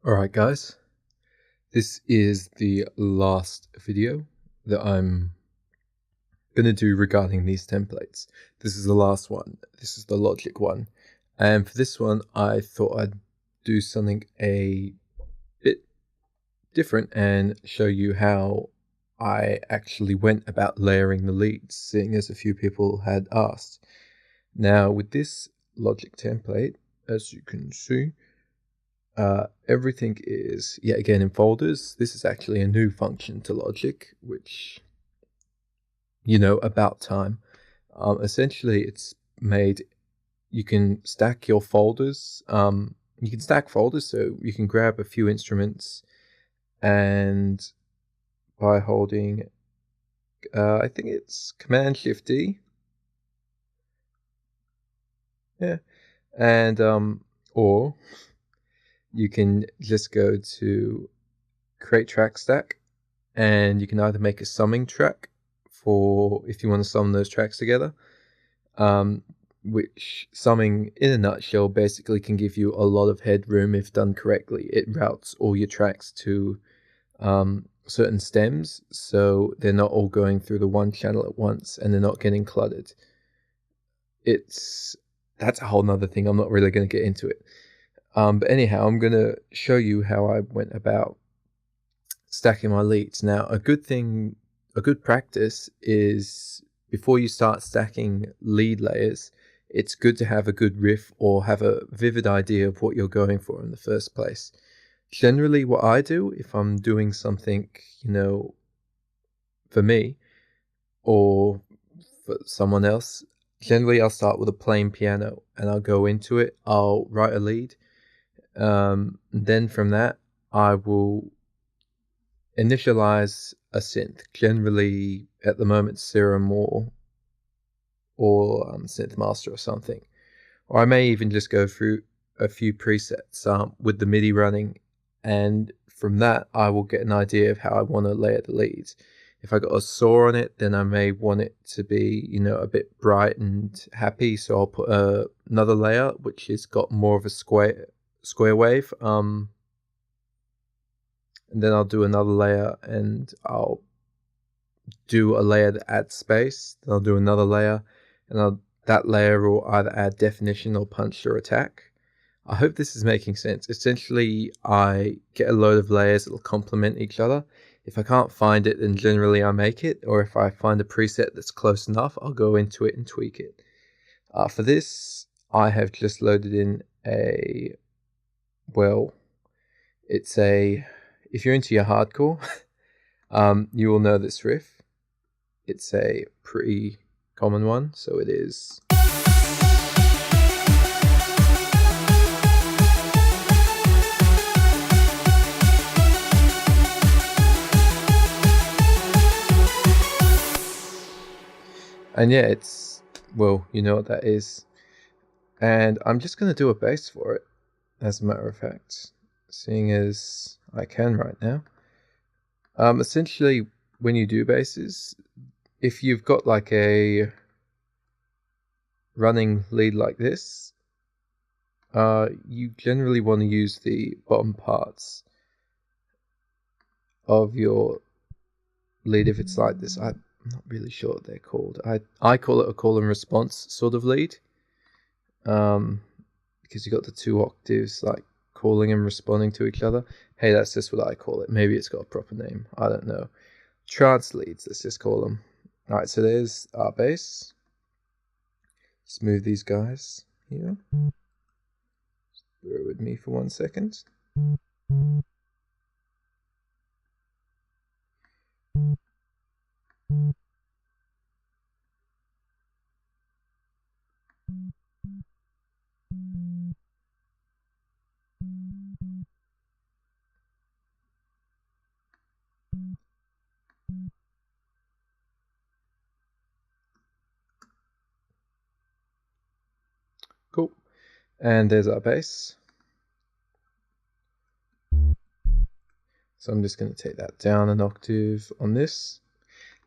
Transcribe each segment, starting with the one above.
Alright guys, this is the last video that I'm going to do regarding these templates. This is the last one. This is the Logic one. And for this one, I thought I'd do something a bit different and show you how I actually went about layering the leads, seeing as a few people had asked. Now with this Logic template, as you can see, everything is yet again in folders. This is actually a new function to Logic, which, about time. Essentially, it's made, you can stack your folders. You can stack folders, so you can grab a few instruments and by holding, I think it's Command-Shift-D. Yeah. And, or you can just go to create track stack, and you can either make a summing track for if you want to sum those tracks together, which summing in a nutshell basically can give you a lot of headroom if done correctly. It routes all your tracks to certain stems, so they're not all going through the one channel at once and they're not getting cluttered. That's a whole nother thing. I'm not really going to get into it. But anyhow, I'm going to show you how I went about stacking my leads. Now, a good practice is before you start stacking lead layers, it's good to have a good riff or have a vivid idea of what you're going for in the first place. Generally, what I do if I'm doing something, for me or for someone else, generally I'll start with a plain piano and I'll go into it. I'll write a lead. Then from that, I will initialize a synth, generally at the moment Serum or Synth Master or something. Or I may even just go through a few presets with the MIDI running, and from that I will get an idea of how I want to layer the leads. If I got a saw on it, then I may want it to be, a bit bright and happy, so I'll put another layer which has got more of a square wave, and then I'll do another layer and I'll do a layer that adds space. Then I'll do another layer, and that layer will either add definition or punch or attack. I hope this is making sense. Essentially, I get a load of layers that will complement each other. If I can't find it, then generally I make it, or if I find a preset that's close enough, I'll go into it and tweak it. For this, I have just loaded in if you're into your hardcore, you will know this riff. It's a pretty common one, so it is. And yeah, you know what that is. And I'm just going to do a bass for it, as a matter of fact, seeing as I can right now. Essentially, when you do basses, if you've got like a running lead like this, you generally want to use the bottom parts of your lead if it's like this. I'm not really sure what they're called. I call it a call and response sort of lead, because you got the two octaves like calling and responding to each other. Hey, that's just what I call it. Maybe it's got a proper name. I don't know. Trance leads, let's just call them. Alright, so there's our bass. Let's move these guys here. Just bear with me for 1 second. Cool. And there's our bass. So I'm just going to take that down an octave on this.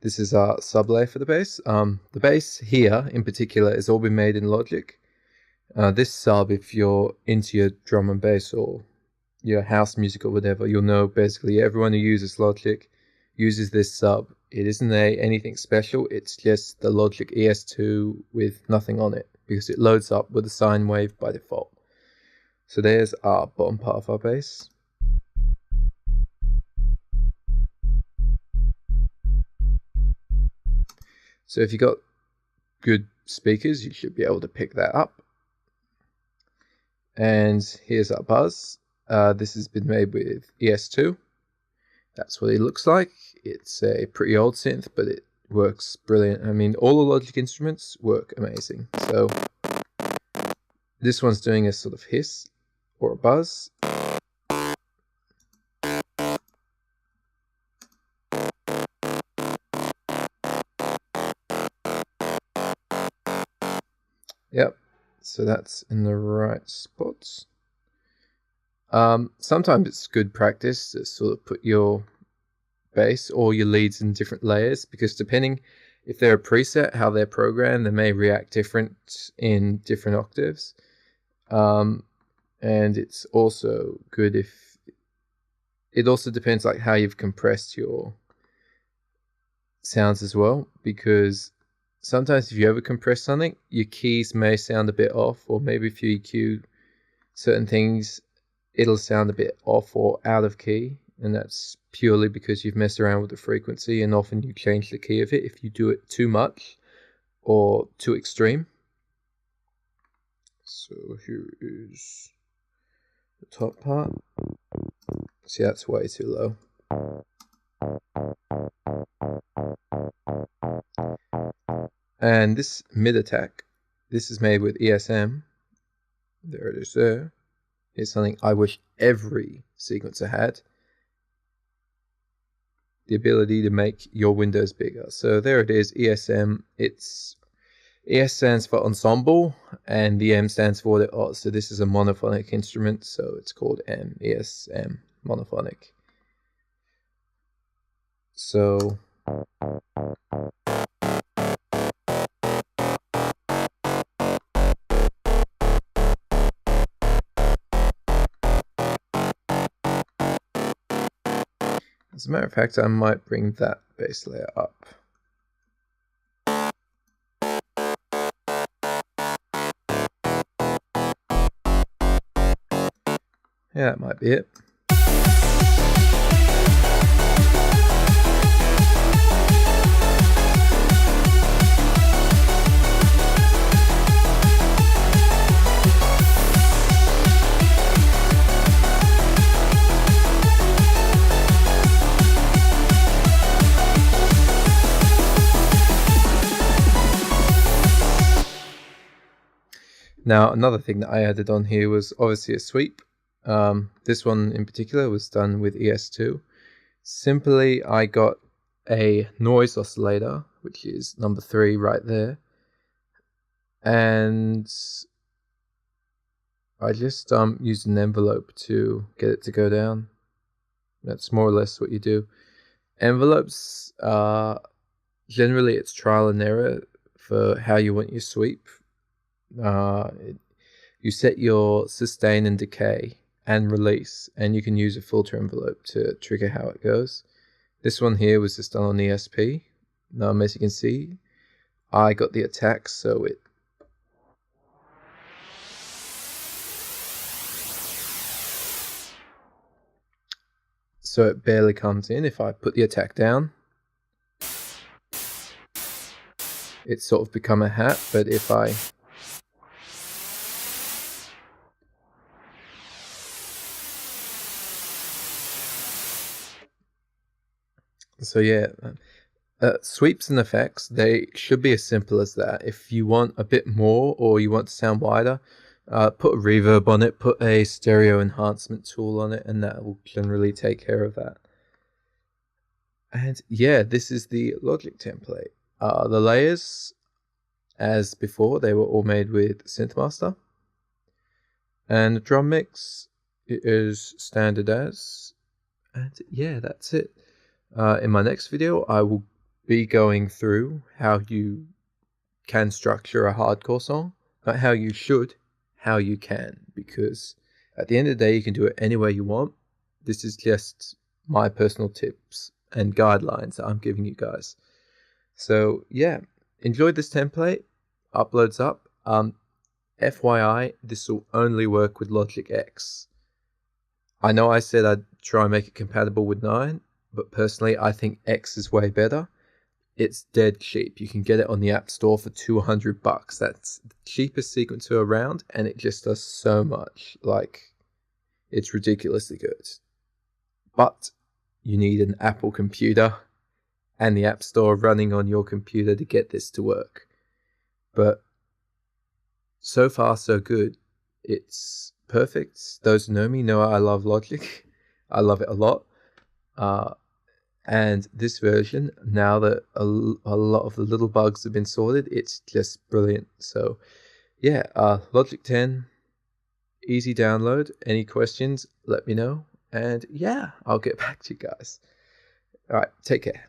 This is our sub layer for the bass. The bass here in particular has all been made in Logic. This sub, if you're into your drum and bass or your house music or whatever, you'll know basically everyone who uses Logic uses this sub. It isn't anything special, it's just the Logic ES2 with nothing on it, because it loads up with a sine wave by default. So there's our bottom part of our bass. So if you've got good speakers, you should be able to pick that up. And here's our buzz. This has been made with ES2. That's what it looks like. It's a pretty old synth, but it works brilliant. I mean, all the Logic instruments work amazing. So this one's doing a sort of hiss or a buzz. Yep, so that's in the right spots. Sometimes it's good practice to sort of put your bass or your leads in different layers, because depending if they're a preset, how they're programmed, they may react different in different octaves. And it's also good if it also depends like how you've compressed your sounds as well, because sometimes if you over compress something, your keys may sound a bit off, or maybe if you EQ certain things, it'll sound a bit off or out of key, and that's purely because you've messed around with the frequency, and often you change the key of it if you do it too much or too extreme. So here is the top part. See, that's way too low. And this mid attack, this is made with ESM. There it is there. It's something I wish every sequencer had. The ability to make your windows bigger. So there it is, ESM. It's ES stands for ensemble, and the M stands for the O. So this is a monophonic instrument, so it's called M, ESM, monophonic. So as a matter of fact, I might bring that bass layer up. Yeah, that might be it. Now, another thing that I added on here was obviously a sweep. This one in particular was done with ES2. Simply, I got a noise oscillator, which is number 3 right there. And I just used an envelope to get it to go down. That's more or less what you do. Envelopes, generally it's trial and error for how you want your sweep. You set your sustain and decay and release, and you can use a filter envelope to trigger how it goes. This one here was just done on ESP. As you can see, I got the attack, so it barely comes in. If I put the attack down, it's sort of become a hat, but if I So yeah, sweeps and effects, they should be as simple as that. If you want a bit more or you want to sound wider, put a reverb on it, put a stereo enhancement tool on it, and that will generally take care of that. And yeah, this is the Logic template. The layers, as before, they were all made with Synthmaster. And the drum mix, it is standard as. And yeah, that's it. In my next video, I will be going through how you can structure a hardcore song. Not how you should, how you can. Because At the end of the day, you can do it any way you want. This is just my personal tips and guidelines that I'm giving you guys. So yeah, enjoy this template. Uploads up. FYI, this will only work with Logic X. I know I said I'd try and make it compatible with 9, but personally I think X is way better. It's dead cheap. You can get it on the App Store for $200. That's the cheapest sequencer around, and it just does so much. Like, it's ridiculously good. But you need an Apple computer and the App Store running on your computer to get this to work. But so far, so good. It's perfect. Those who know me know I love Logic. I love it a lot. And this version, now that a lot of the little bugs have been sorted, it's just brilliant. So yeah, Logic 10, easy download. Any questions, let me know. And yeah, I'll get back to you guys. All right, take care.